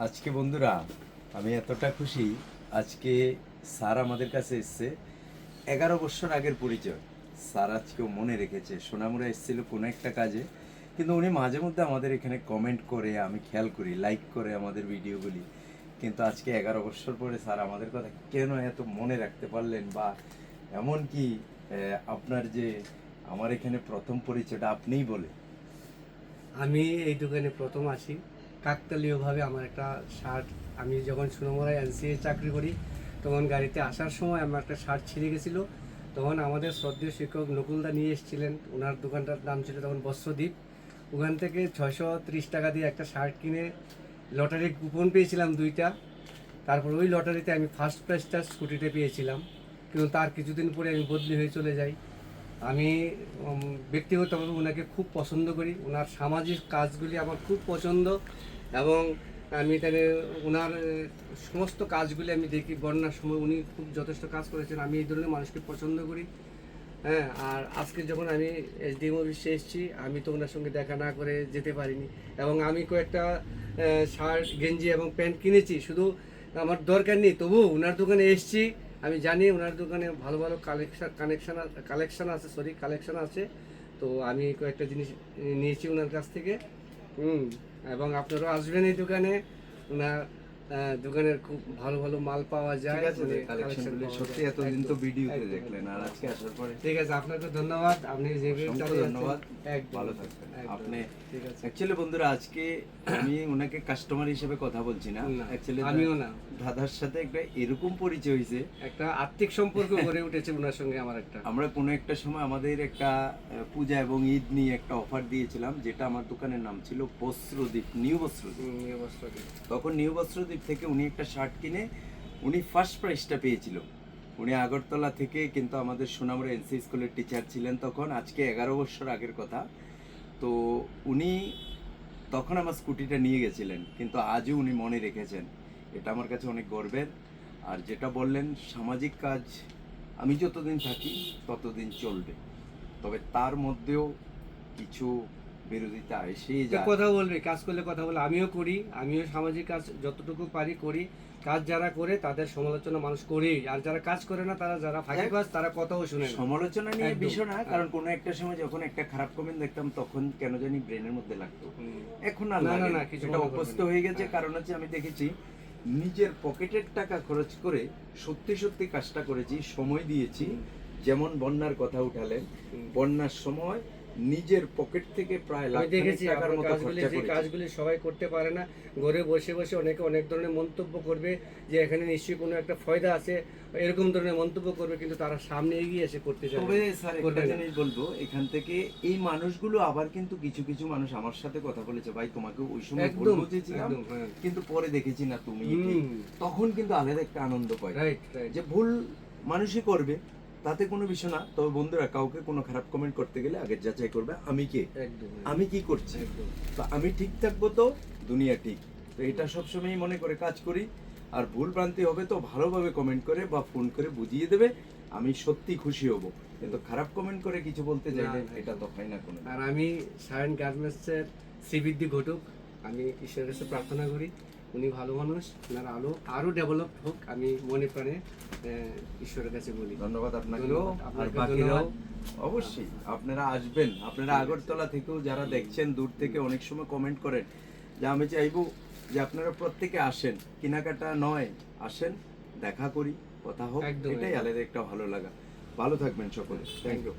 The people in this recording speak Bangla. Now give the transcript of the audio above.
আজকে বন্ধুরা আমি এতটা খুশি। আজকে স্যার আমাদের কাছে এসছে 11 বছর আগের পরিচয়। স্যার আজকেও মনে রেখেছে। সোনামুড়া এসেছিল কোনো একটা কাজে, কিন্তু উনি মাঝে মধ্যে আমাদের এখানে কমেন্ট করে, আমি খেয়াল করি, লাইক করে আমাদের ভিডিওগুলি। কিন্তু আজকে 11 বছর পরে স্যার আমাদের কথা কেন এত মনে রাখতে পারলেন, বা এমন কি আপনার যে আমার এখানে প্রথম পরিচয়টা আপনিই বলে। আমি এই দোকানে প্রথম আসি। কাকতালীয়ভাবে আমার একটা শার্ট, আমি যখন সোনামুড়ায় এনসিএ চাকরি করি তখন গাড়িতে আসার সময় আমার একটা শার্ট ছিঁড়ে গেছিলো। তখন আমাদের শ্রদ্ধেয় শিক্ষক নকুলদা নিয়ে এসেছিলেন, ওনার দোকানটার নাম ছিল তখন বস্ত্রদ্বীপ। ওখান থেকে 630 টাকা দিয়ে একটা শার্ট কিনে লটারির কুপন পেয়েছিলাম 2টা। তারপর ওই লটারিতে আমি ফার্স্ট প্রাইজটা স্কুটিতে পেয়েছিলাম, কিন্তু তার কিছুদিন পরে আমি বদলি হয়ে চলে যাই। আমি ব্যক্তিগতভাবে ওনাকে খুব পছন্দ করি, ওনার সামাজিক কাজগুলি আমার খুব পছন্দ। এবং আমি তাহলে ওনার সমস্ত কাজগুলি আমি দেখি, বন্যার সময় উনি খুব যথেষ্ট কাজ করেছেন। আমি এই ধরনের মানুষকে পছন্দ করি। হ্যাঁ, আর আজকে যখন আমি এসডিএম অফিসে এসেছি, আমি তো ওনার সঙ্গে দেখা না করে যেতে পারিনি। এবং আমি কয়েকটা শার্ট, গেঞ্জি এবং প্যান্ট কিনেছি, শুধু আমার দরকার নেই, তবু ওনার দোকানে এসেছি। আমি জানি ওনার দোকানে ভালো ভালো কালেকশন আছে। তো আমি কয়েকটা জিনিস নিয়েছি ওনার কাছ থেকে। হুম। এবং আপনারাও আসবেন এই দোকানে। ওনার দোকানের খুব ভালো ভালো মাল পাওয়া যায়। ঠিক আছে, মানে কালেকশনগুলি পাওয়া সত্যি যায়। এতদিন তো একদম, ভিডিওতে একদম, দেখলেন, আর আজকে আসার পরে ঠিক আছে, আপনাকে ধন্যবাদ। আপনি যে অসংখ্য ধন্যবাদ। ভালো থাকবেন আপনি। ঠিক আছে। অ্যাকচুয়ালি বন্ধুরা, আজকে আমি ওনাকে কাস্টমার হিসেবে কথা বলছি না, না, অ্যাকচুয়ালি আমিও না। দাদার সাথে একটা এরকম পরিচয় হয়েছে। একটা আত্মিক সম্পর্ক গড়ে উঠেছে ওনার সঙ্গে আমার একটা। আমরা কোনো একটা সময় আমাদের একটা পূজা এবং ঈদ নিয়ে একটা অফার দিয়েছিলাম, যেটা আমার দোকানের নাম ছিল বস্ত্রদ্বীপ, নিউ বস্ত্রদ্বীপ। এই অবস্থাতে তখন নিউ বস্ত্রদ্বীপ থেকে উনি একটা শার্ট কিনে উনি ফার্স্ট প্রাইজটা পেয়েছিল। উনি আগরতলা থেকে, কিন্তু আমাদের সোনামুড়া এনসি স্কুলের টিচার ছিলেন তখন। আজকে 11 বছর আগের কথা। তো উনি তখন আমার স্কুটিটা নিয়ে গেছিলেন, কিন্তু আজও উনি মনে রেখেছেন। এটা আমার কাছে অনেক গর্বের। আর যেটা বললেন, সামাজিক কাজ আমি যতদিন থাকি ততদিন চলবে, তবে তার মধ্যেও কিছু বিরোধিতা এসেই একটা যায়। কথা বলবে, কাজ করলে কথা বলে, আমিও করি। আমিও সামাজিক কাজ যতটুকু পারি করি। কাজ যারা করে তাদের সমালোচনা মানুষ করেই, আর যারা কাজ করে না, তারা যারা ফাঁকিবাজ, তারা কথাও শুনে না। সমালোচনা নিয়ে একদম। বিষয় না, কারণ কোনো একটা সময় যখন একটা খারাপ কমেন্ট দেখতাম তখন কেন জানি ব্রেনের মধ্যে লাগতো। এখন আর না, লাগে না, না, না, কিছু এটা মনে অভ্যস্ত করবেন না। হয়ে গেছে। হ্যাঁ। কারণ হচ্ছে আমি দেখেছি নিজের পকেটের টাকা খরচ করে সত্যি সত্যি কাজটা করেছি, সময় দিয়েছি। যেমন বন্যার কথা উঠালেন, বন্যার সময় নিজের পকেট থেকে প্রায় আমি লাখ দেখেছি টাকার আপনার মতো কাজগুলি, খরচা যে করেছি। কাজগুলি সবাই করতে পারে না। ঘরে বসে বসে অনেকে অনেক ধরনের মন্তব্য করবে, যে এখানে নিশ্চয়ই কোনো একটা ফায়দা আছে, এরকম ধরনের মন্তব্য করবে, কিন্তু তারা সামনে এগিয়ে এসে করতে চায় তবে না, স্যার করবে একটা না। জিনিস বলবো, এখান থেকে এই মানুষগুলো আবার কিন্তু কিছু কিছু মানুষ আমার সাথে কথা বলেছে, ভাই তোমাকে ওই সময় ভুল একদম, বুঝেছিলাম, একদম, হ্যাঁ। কিন্তু পরে দেখেছি না তুমি ঠিক। হুম। তখন কিন্তু আলাদা একটা আনন্দ পাই, রাইট, রাইট। যে ভুল মানুষই করবে, তাতে কোনো বিষয় না। তবে বন্ধুরা, কাউকে কোনো খারাপ কমেন্ট করতে গেলে আগে যাচাই করবে আমি কে, একদম, আমি কি করছি। একদম। তো আমি ঠিক থাকবো তো দুনিয়া ঠিক। তো এটা সবসময় মনে করে কাজ করি। আর ভুল ভ্রান্তি হবে তো ভালোভাবে কমেন্ট করে বা ফোন করে বুঝিয়ে দেবে, আমি সত্যি খুশি হব। কিন্তু খারাপ কমেন্ট করে কিছু বলতে চাইলে না, এটা তো হয় না কোনো। আর আমি সায়ন গার্মেন্টসের শ্রীবৃদ্ধি ঘটুক, আমি ঈশ্বরের কাছে প্রার্থনা করি উনি ভালো মানুষ, ওনার আরও ডেভেলপ হোক, আমি মনে প্রাণে ঈশ্বরের কাছে বলি। ধন্যবাদ আপনাকে। ধন্যবাদ, আর আপনাকে বাকিরাও ধন্যবাদ। অবশ্যই আপনারা আসবেন। আপনারা আগরতলা থেকেও যারা দেখছেন দূর থেকে অনেক সময় কমেন্ট করেন, যে আমি চাইবো যে আপনারা প্রত্যেকে আসেন, কেনাকাটা নয়, আসেন, দেখা করি, কথা হোক, একদম, এটাই একদম। আলাদা একটা ভালো লাগা। ভালো থাকবেন সকলে, থ্যাংক ইউ।